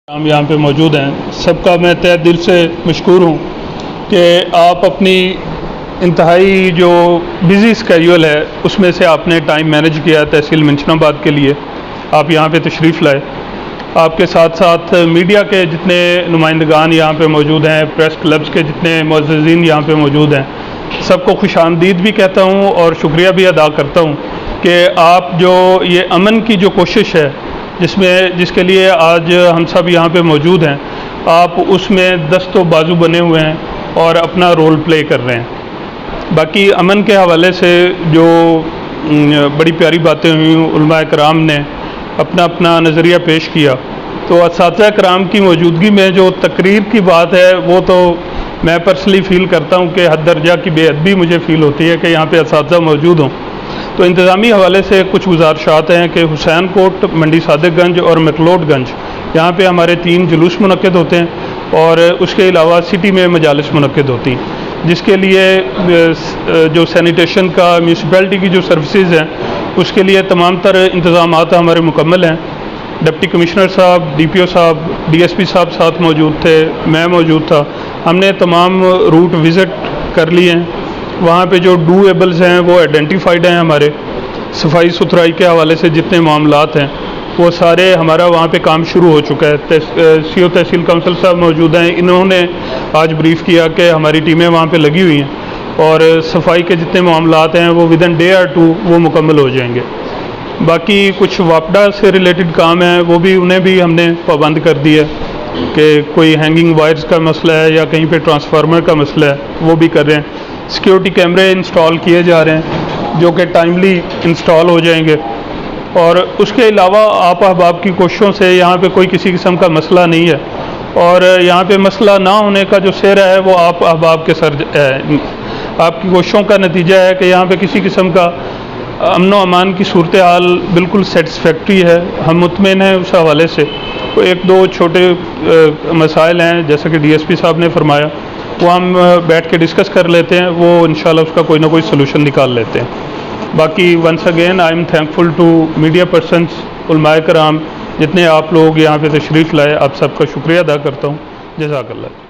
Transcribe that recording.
हम यहाँ पे मौजूद हैं। सबका मैं तहे दिल से मशकूर हूँ कि आप अपनी इंतहाई जो बिज़ी स्केड्यूल है उसमें से आपने टाइम मैनेज किया तहसील मंशनाबाद के लिए। आप यहाँ पे तशरीफ़ लाए। आपके साथ साथ मीडिया के जितने नुमाइंदगान यहाँ पे मौजूद हैं, प्रेस क्लब्स के जितने मुअज़्ज़िज़ीन यहाँ पे मौजूद हैं, सबको खुशामदीद भी कहता हूँ और शुक्रिया भी अदा करता हूँ कि आप जो ये अमन की जो कोशिश है जिसके लिए आज हम सब यहाँ पे मौजूद हैं, आप उसमें दस्तो बाजू बने हुए हैं और अपना रोल प्ले कर रहे हैं। बाकी अमन के हवाले से जो बड़ी प्यारी बातें हुई, उलमा कराम ने अपना अपना नज़रिया पेश किया, तो असातिज़ा कराम की मौजूदगी में जो तकरीर की बात है वो तो मैं पर्सनली फ़ील करता हूँ कि हद दर्जा की बेअदबी मुझे फ़ील होती है कि यहाँ पे असातिज़ा मौजूद हों। तो इंतज़ामी हवाले से कुछ गुजारिशात हैं कि हुसैन कोट, मंडी सादिकगंज और मकलोडगंज यहाँ पे हमारे 3 जुलूस मुनक्किद होते हैं और उसके अलावा सिटी में मजालिस मुनक्किद होती हैं, जिसके लिए जो सैनिटेशन का म्यूनसिपैलिटी की जो सर्विसेज हैं उसके लिए तमाम तर इंतज़ामात हमारे मुकम्मल हैं। डिप्टी कमिश्नर साहब, DPO साहब, DSP साहब साथ मौजूद थे, मैं मौजूद था। हमने तमाम रूट विज़िट कर लिए हैं। वहाँ पे जो डूएबल्स हैं वो आइडेंटिफाइड हैं। हमारे सफाई सुथराई के हवाले से जितने मामलात हैं वो सारे हमारा वहाँ पे काम शुरू हो चुका है। CO तहसील काउंसिल साहब मौजूद हैं, इन्होंने आज ब्रीफ़ किया कि हमारी टीमें वहाँ पे लगी हुई हैं और सफाई के जितने मामलात हैं वो विदिन डे और 2 वो मुकम्मल हो जाएंगे। बाकी कुछ वापडा से रिलेटेड काम है वो भी उन्हें भी हमने पाबंद कर दिया कि कोई हैंगिंग वायर्स का मसला है या कहीं पे ट्रांसफार्मर का मसला है वो भी कर रहे हैं। सिक्योरिटी कैमरे इंस्टॉल किए जा रहे हैं जो कि टाइमली इंस्टॉल हो जाएंगे और उसके अलावा आप अहबाब की कोशिशों से यहाँ पे कोई किसी किस्म का मसला नहीं है और यहाँ पे मसला ना होने का जो सेहरा है वो आप अहबाब के सर है। आपकी कोशिशों का नतीजा है कि यहाँ पे किसी किस्म का अमन व अमान की सूरत हाल बिल्कुल सेटिस्फैक्ट्री है। हम मुतमईन हैं उस हवाले से। तो 1-2 छोटे मसाइल हैं जैसा कि DSP साहब ने फरमाया, वो हम बैठ के डिस्कस कर लेते हैं, वो इंशाल्लाह उसका कोई ना कोई सलूशन निकाल लेते हैं। बाकी once again I am thankful to media persons, उलमाए कराम, जितने आप लोग यहाँ पे तशरीफ़ लाए, आप सबका शुक्रिया अदा करता हूँ। जज़ाकल्लाह।